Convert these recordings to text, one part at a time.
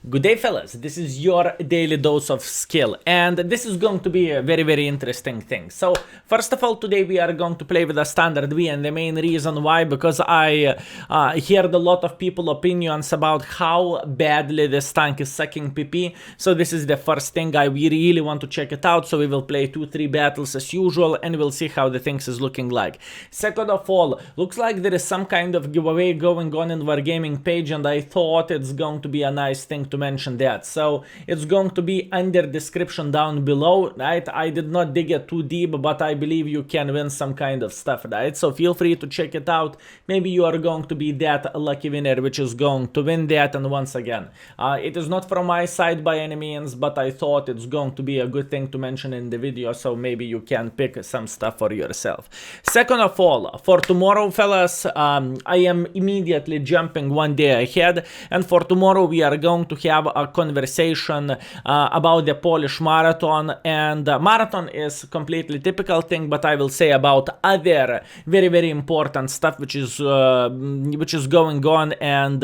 Good day, fellas. This is your daily dose of skill, and this is going to be a very interesting thing. So, first of all, today we are going to play with a standard V, and the main reason why, because I heard a lot of people opinions about how badly this tank is sucking PP. So this is the first thing. We really want to check it out. So we will play 2-3 battles as usual, and we'll see how the things is looking like. Second of all, looks like there is some kind of giveaway going on in Wargaming page, and I thought it's going to be a nice thing to mention that. So it's going to be under description down below, right? I did not dig it too deep, but I believe you can win some kind of stuff, right? So feel free to check it out. Maybe you are going to be that lucky winner which is going to win that. And once again, it is not from my side by any means, but I thought it's going to be a good thing to mention in the video, so maybe you can pick some stuff for yourself. Second of all, for tomorrow, fellas, I am immediately jumping one day ahead, and for tomorrow we are going to have a conversation about the Polish marathon. And marathon is completely typical thing, but I will say about other very important stuff which is going on, and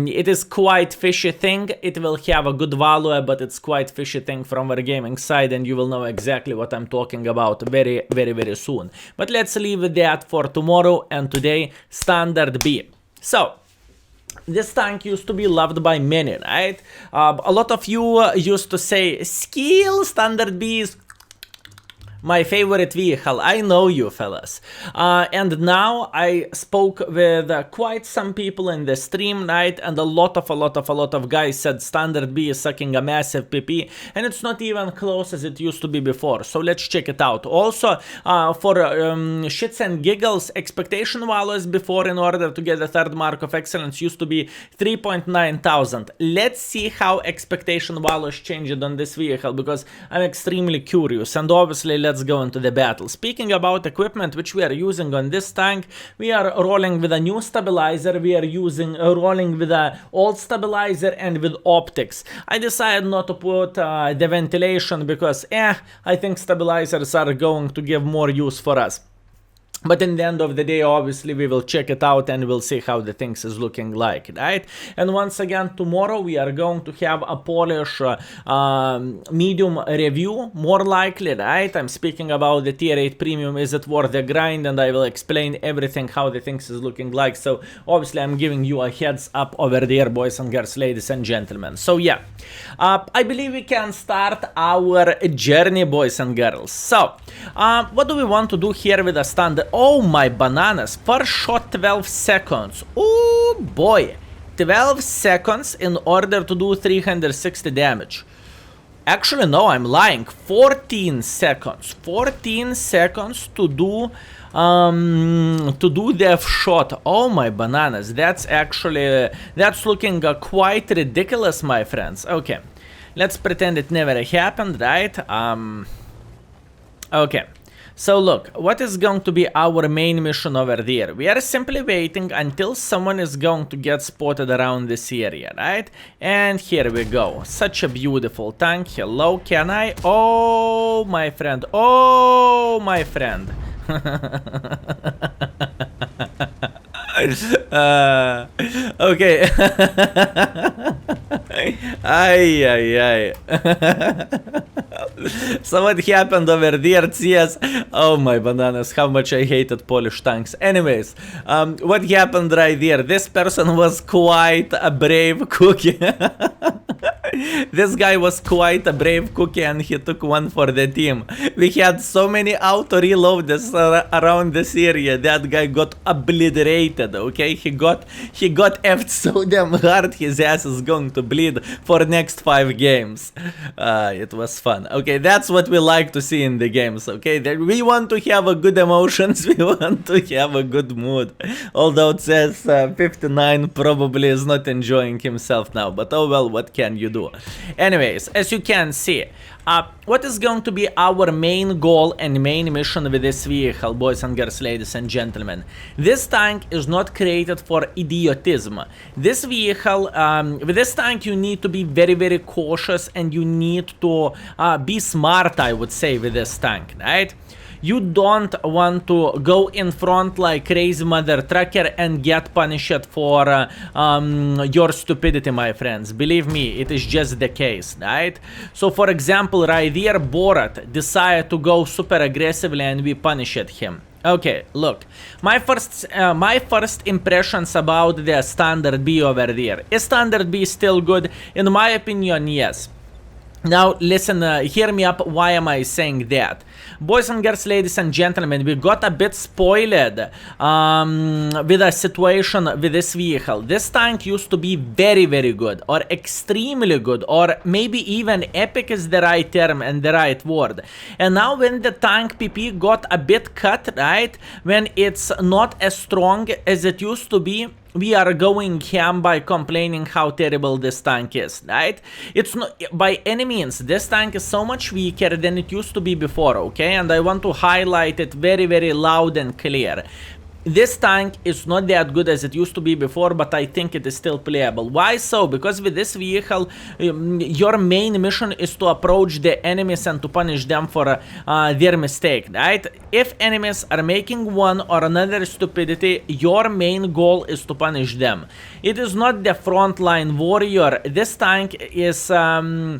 it is quite fishy thing. It will have a good value, but it's quite fishy thing from our gaming side, and you will know exactly what I'm talking about very soon. But let's leave that for tomorrow, and today standard B. So this tank used to be loved by many, right? A lot of you used to say, skill standard B is my favorite vehicle. I know you, fellas. And now I spoke with quite some people in the stream, right? And a lot of guys said standard B is sucking a massive PP, and it's not even close as it used to be before. So let's check it out. Also, for shits and giggles, expectation values before in order to get the third mark of excellence used to be 3.9 thousand. Let's see how expectation values changed on this vehicle, because I'm extremely curious. And obviously, let's go into the battle. Speaking about equipment which we are using on this tank, we are rolling with a new stabilizer. We are rolling with a old stabilizer and with optics. I decided not to put the ventilation because I think stabilizers are going to give more use for us. But in the end of the day, obviously, we will check it out and we'll see how the things is looking like, right? And once again, tomorrow we are going to have a Polish medium review, more likely, right? I'm speaking about the tier 8 premium, is it worth the grind? And I will explain everything, how the things is looking like. So obviously, I'm giving you a heads up over there, boys and girls, ladies and gentlemen. So yeah, I believe we can start our journey, boys and girls. So what do we want to do here with a standard? Oh my bananas, first shot 12 seconds. Oh boy, 12 seconds in order to do 360 damage. Actually no, I'm lying. 14 seconds. 14 seconds to do the shot. Oh my bananas, that's actually looking quite ridiculous, my friends. Okay, let's pretend it never happened, right? Okay. So look, what is going to be our main mission over there? We are simply waiting until someone is going to get spotted around this area, right? And here we go. Such a beautiful tank. Hello, can I? Oh, my friend. Oh, my friend. Okay. Ay. So what happened over there, CS? Oh my bananas, how much I hated Polish tanks. Anyways, what happened right there? This person was quite a brave cookie. This guy was quite a brave cookie, and he took one for the team. We had so many auto reloaders around this area. That guy got obliterated, okay? He got effed so damn hard, his ass is going to bleed for next 5 games. It was fun. Okay, that's what we like to see in the games, okay? We want to have a good emotions, we want to have a good mood. Although it says 59 probably is not enjoying himself now, but oh well, what can you do? Anyways, as you can see, what is going to be our main goal and main mission with this vehicle, boys and girls, ladies and gentlemen? This tank is not created for idiotism. This vehicle, with this tank, you need to be very cautious, and you need to be smart, I would say, with this tank, right? You don't want to go in front like crazy mother trucker and get punished for your stupidity, my friends. Believe me, it is just the case, right? So for example, right there, Borat decided to go super aggressively and we punished him. Okay, look, my first impressions about the standard B over there. Is standard B still good? In my opinion, yes. Now, listen, hear me up, why am I saying that? Boys and girls, ladies and gentlemen, we got a bit spoiled with a situation with this vehicle. This tank used to be very, very good, or extremely good, or maybe even epic is the right term and the right word. And now when the tank PP got a bit cut, right, when it's not as strong as it used to be, we are going ham by complaining how terrible this tank is, right? It's not by any means. This tank is so much weaker than it used to be before, okay? And I want to highlight it very, very loud and clear. This tank is not that good as it used to be before, but I think it is still playable. Why so? Because with this vehicle, your main mission is to approach the enemies and to punish them for their mistake, right? If enemies are making one or another stupidity, your main goal is to punish them. It is not the frontline warrior. This tank is the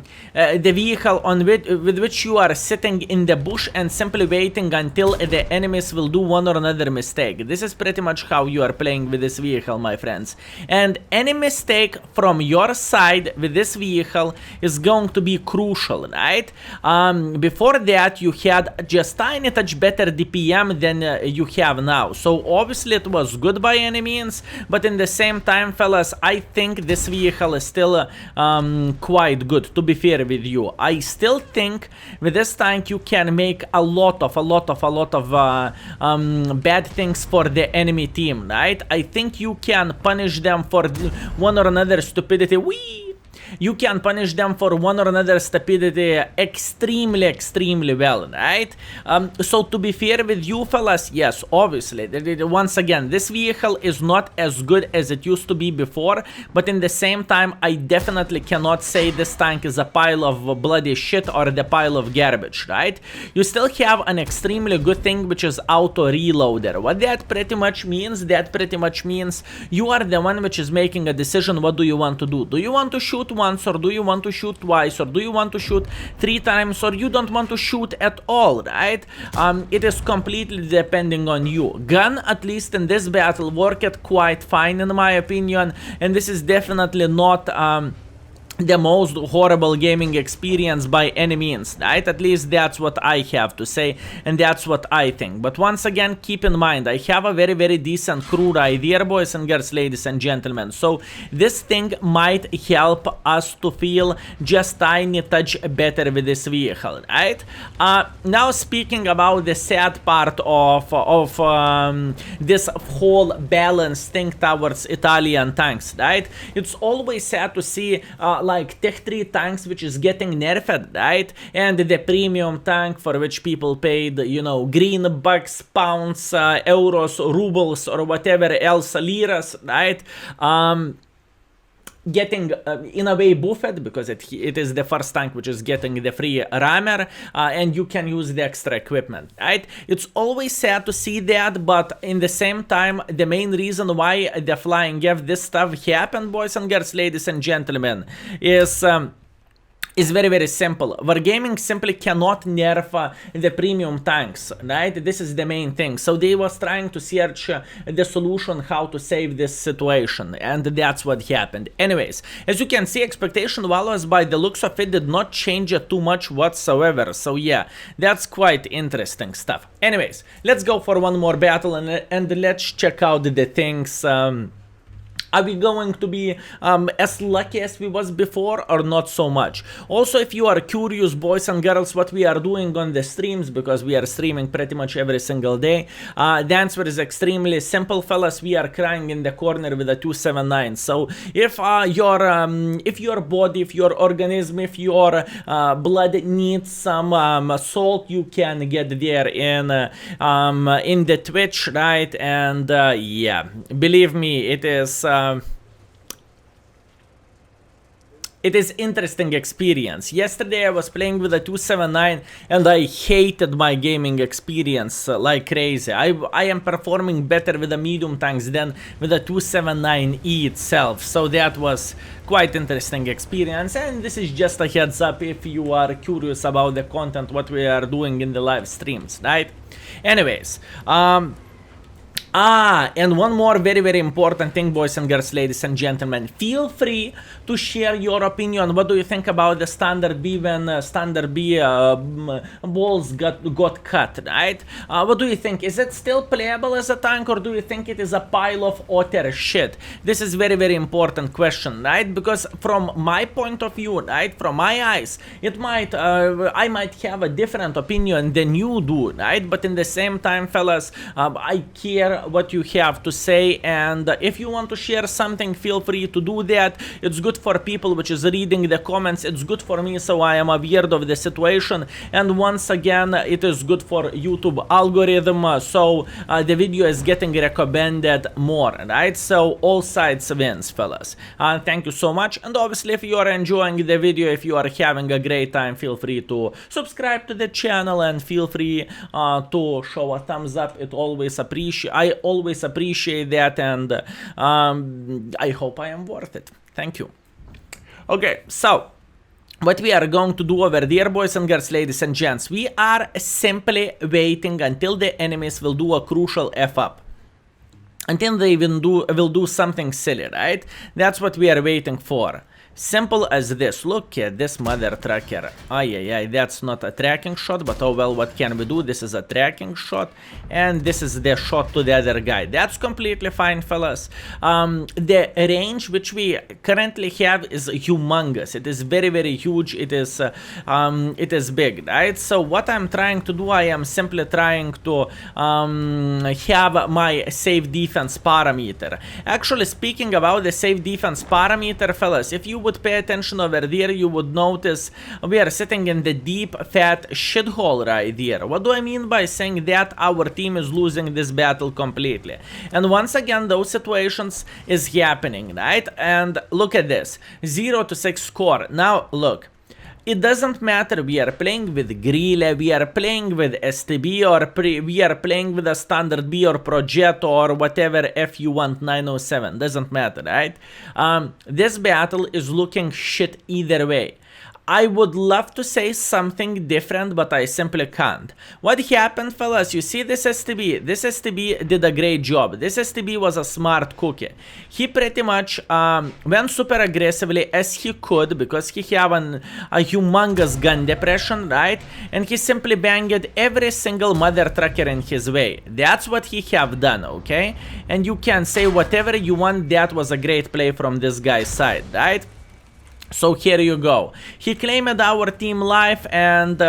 vehicle with which you are sitting in the bush and simply waiting until the enemies will do one or another mistake. This is pretty much how you are playing with this vehicle, my friends. And any mistake from your side with this vehicle is going to be crucial, right? Before that, you had just tiny touch better DPM than you have now. So obviously it was good by any means, but in the same time, fellas, I think this vehicle is still quite good, to be fair with you. I still think with this tank you can make a lot of bad things for the enemy team, right? I think you can punish them for one or another stupidity. You can punish them for one or another stupidity extremely well, right? So to be fair with you fellas, yes, obviously, once again, this vehicle is not as good as it used to be before, but in the same time, I definitely cannot say this tank is a pile of bloody shit or the pile of garbage, right? You still have an extremely good thing, which is auto reloader. What that pretty much means? That pretty much means you are the one which is making a decision. What do you want to do? Do you want to shoot once, or do you want to shoot twice, or do you want to shoot 3 times, or you don't want to shoot at all, right? It is completely depending on you. Gun, at least in this battle, worked quite fine in my opinion, and this is definitely not the most horrible gaming experience by any means, right? At least that's what I have to say, and that's what I think. But once again, keep in mind, I have a very decent crew right here, boys and girls, ladies and gentlemen. So this thing might help us to feel just tiny touch better with this vehicle, right? Now speaking about the sad part of this whole balance thing towards Italian tanks, right? It's always sad to see like Tech 3 tanks which is getting nerfed, right? And the premium tank for which people paid, you know, green bucks, pounds, euros, rubles, or whatever else, liras, right? Getting in a way buffed, because it is the first tank which is getting the free rammer, and you can use the extra equipment, right? It's always sad to see that, but in the same time, the main reason why the flying F this stuff happened, boys and girls, ladies and gentlemen, is very simple. Wargaming simply cannot nerf the premium tanks, right? This is the main thing. So they was trying to search the solution how to save this situation, and that's what happened. Anyways, as you can see, expectation values by the looks of it did not change too much whatsoever. So yeah, that's quite interesting stuff. Anyways, let's go for one more battle and let's check out the things. Are we going to be as lucky as we was before, or not so much? Also, if you are curious, boys and girls, what we are doing on the streams, because we are streaming pretty much every single day, the answer is extremely simple, fellas. We are crying in the corner with a 279. So if your body, if your organism, if your blood needs some salt, you can get there in the Twitch, right? And yeah, believe me, it is it is interesting experience. Yesterday I was playing with a 279 and I hated my gaming experience like crazy. I am performing better with the medium tanks than with the 279E itself, so that was quite interesting experience, and this is just a heads up if you are curious about the content what we are doing in the live streams, right? Anyways, and one more very important thing, boys and girls, ladies and gentlemen. Feel free to share your opinion. What do you think about the standard B when standard B balls got cut, right? What do you think? Is it still playable as a tank, or do you think it is a pile of utter shit? This is very important question, right? Because from my point of view, right, from my eyes, it might I might have a different opinion than you do, right? But in the same time, fellas, I care what you have to say, and if you want to share something, feel free to do that. It's good for people which is reading the comments, it's good for me, so I am aware of the situation, and once again it is good for YouTube algorithm, so the video is getting recommended more, right? So all sides wins, fellas. Thank you so much, and obviously if you are enjoying the video, if you are having a great time, feel free to subscribe to the channel and feel free to show a thumbs up. I always appreciate that, and I hope I am worth it. Thank you. Okay, so what we are going to do over there, boys and girls, ladies and gents, we are simply waiting until the enemies will do a crucial F-up. Until they will do something silly, right? That's what we are waiting for. Simple as this. Look at this mother tracker. That's not a tracking shot, but oh well, what can we do? This is a tracking shot, and this is the shot to the other guy. That's completely fine, fellas. The range which we currently have is humongous. It is very huge. It is big, right? So what I'm trying to do, I am simply trying to have my safe defense parameter. Actually, speaking about the safe defense parameter, fellas, if you would pay attention over there, you would notice we are sitting in the deep fat shithole right there. What do I mean by saying that? Our team is losing this battle completely, and once again those situations is happening, right? And look at this, 0 to 6 score. Now look, it doesn't matter, we are playing with Grille, we are playing with STB, or we are playing with a standard B or Projet or whatever F you want, 907, doesn't matter, right? This battle is looking shit either way. I would love to say something different, but I simply can't. What happened, fellas? You see this STB? This STB did a great job. This STB was a smart cookie. He pretty much went super aggressively as he could, because he have a humongous gun depression, right? And he simply banged every single mother trucker in his way. That's what he have done, okay? And you can say whatever you want, that was a great play from this guy's side, right? So here you go. He claimed our team life, and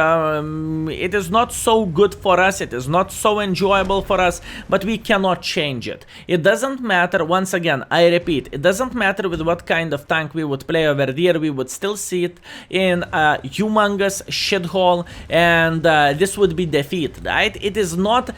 it is not so good for us, it is not so enjoyable for us, but we cannot change it. It doesn't matter, once again, I repeat, it doesn't matter with what kind of tank we would play over there, we would still see it in a humongous shithole, and this would be defeat, right? It is not...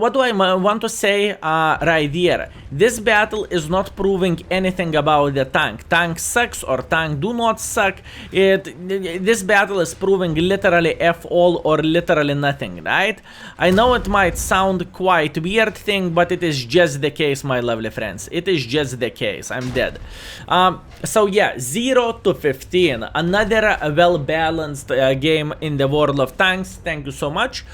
what do I want to say right there? This battle is not proving anything about the tank. Tank sucks or tank do not suck. This battle is proving literally F all or literally nothing, right? I know it might sound quite weird thing, but it is just the case, my lovely friends. It is just the case. I'm dead. So yeah, 0 to 15. Another well-balanced game in the world of tanks. Thank you so much.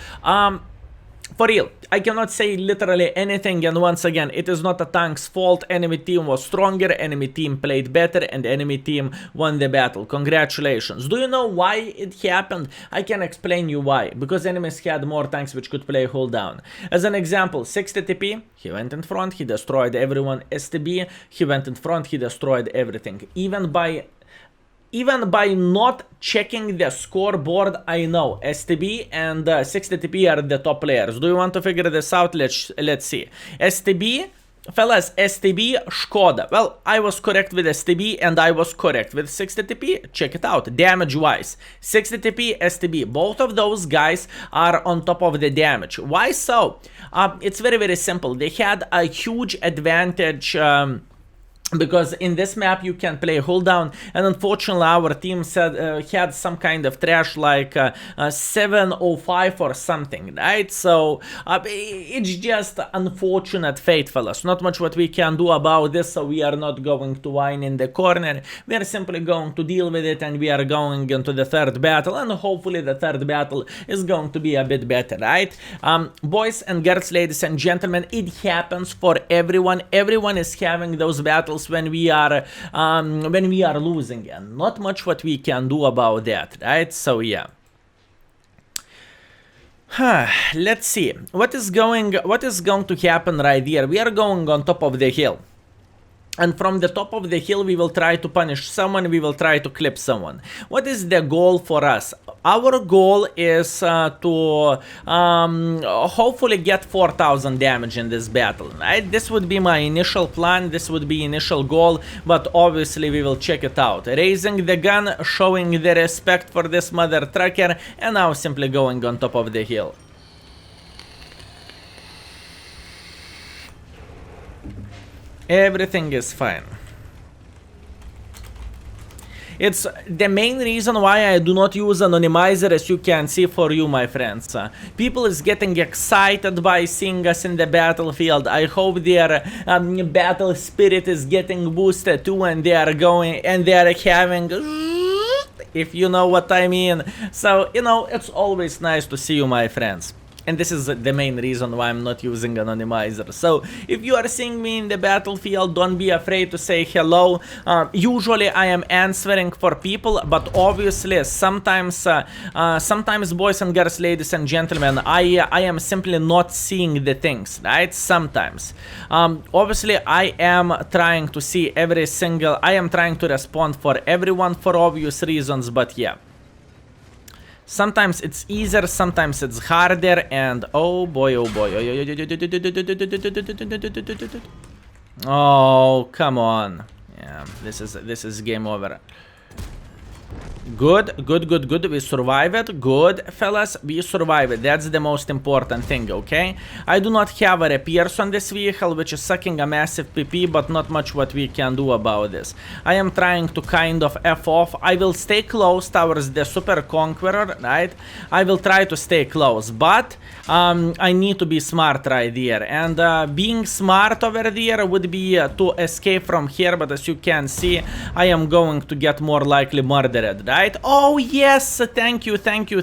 For real, I cannot say literally anything, and once again, it is not a tank's fault. Enemy team was stronger, enemy team played better, and enemy team won the battle. Congratulations. Do you know why it happened? I can explain you why. Because enemies had more tanks which could play hold down. As an example, 60 TP, he went in front, he destroyed everyone. STB, he went in front, he destroyed everything. Even by not checking the scoreboard, I know STB and 60 TP are the top players. Do you want to figure this out? Let's see. STB, fellas, STB, Skoda. Well, I was correct with STB and I was correct with 60 TP. Check it out, damage-wise. 60 TP, STB, both of those guys are on top of the damage. Why so? It's very simple. They had a huge advantage because in this map you can play hold down, and unfortunately our team said had some kind of trash like 705 or something, right? So it's just unfortunate fate, fellas. Not much what we can do about this, so we are not going to whine in the corner. We are simply going to deal with it, and we are going into the third battle, and hopefully the third battle is going to be a bit better, right? Boys and girls, ladies and gentlemen, it happens for everyone. Everyone is having those battles when we are losing, and not much what we can do about that, right? So yeah. Let's see what is going to happen right here. We are going on top of the hill, and from the top of the hill we will try to punish someone, we will try to clip someone. What is the goal for us? Our goal is to hopefully get 4,000 damage in this battle, right? This would be my initial plan, this would be initial goal, but obviously we will check it out. Raising the gun, showing the respect for this mother trucker, and now simply going on top of the hill. Everything is fine. It's the main reason why I do not use anonymizer, as you can see for you, my friends. People is getting excited by seeing us in the battlefield. I hope their battle spirit is getting boosted too, and they are going and they are having, if you know what I mean. So, you know, it's always nice to see you, my friends. And this is the main reason why I'm not using anonymizer. So if you are seeing me in the battlefield, don't be afraid to say hello. Usually I am answering for people, but obviously sometimes boys and girls, ladies and gentlemen, I am simply not seeing the things, right? Sometimes. Obviously I am trying to see every single, I am trying to respond for everyone for obvious reasons, but yeah. Sometimes it's easier, sometimes it's harder, and oh boy, oh boy. Oh, come on. Yeah, this is game over. Good. We survived it. Good, fellas. We survived it. That's the most important thing, okay? I do not have a repairs on this vehicle, which is sucking a massive PP, but not much what we can do about this. I am trying to kind of F off. I will stay close towards the Super Conqueror, right? I will try to stay close, but I need to be smart right there. And being smart over there would be to escape from here, but as you can see, I am going to get more likely murdered, right? Oh yes, thank you, thanks.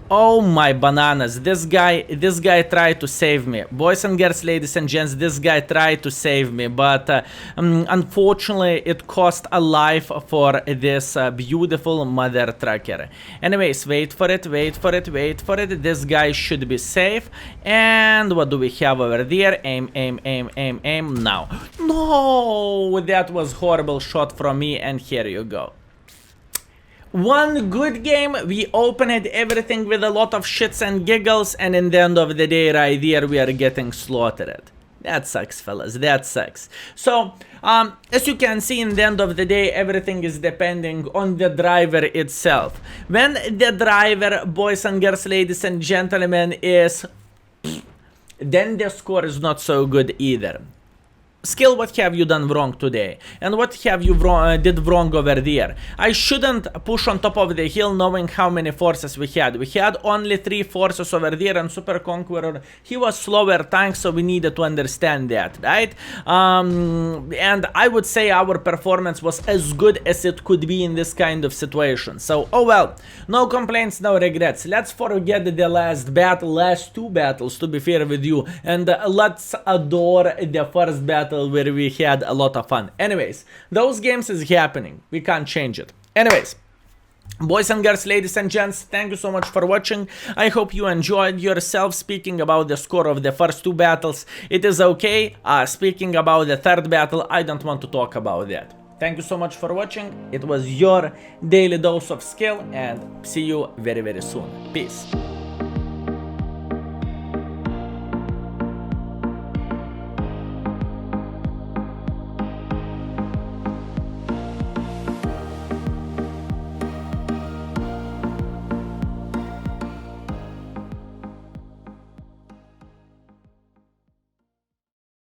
Oh my bananas, this guy tried to save me. Boys and girls, ladies and gents, this guy tried to save me, but unfortunately it cost a life for this beautiful mother trucker. Anyways, wait for it. This guy should be safe. And what do we have over there? Aim now. No, that was horrible shot from me, and here you go. One good game, we opened everything with a lot of shits and giggles, and in the end of the day right here we are getting slaughtered. That sucks, fellas, that sucks. So, as you can see, in the end of the day, everything is depending on the driver itself. When the driver, boys and girls, ladies and gentlemen, is... then the score is not so good either. Skill, what have you done wrong today? And what have you did wrong over there? I shouldn't push on top of the hill knowing how many forces we had. We had only 3 forces over there, and Super Conqueror, he was slower tank, so we needed to understand that, right? And I would say our performance was as good as it could be in this kind of situation. So, oh well, no complaints, no regrets. Let's forget the last battle, last 2 battles, to be fair with you, and let's adore the first battle where we had a lot of fun. Anyways, those games is happening. We can't change it. Anyways, boys and girls, ladies and gents, thank you so much for watching. I hope you enjoyed yourself. Speaking about the score of the first 2 battles, it is okay. Speaking about the third battle, I don't want to talk about that. Thank you so much for watching. It was your daily dose of skill, and see you very, very soon. Peace.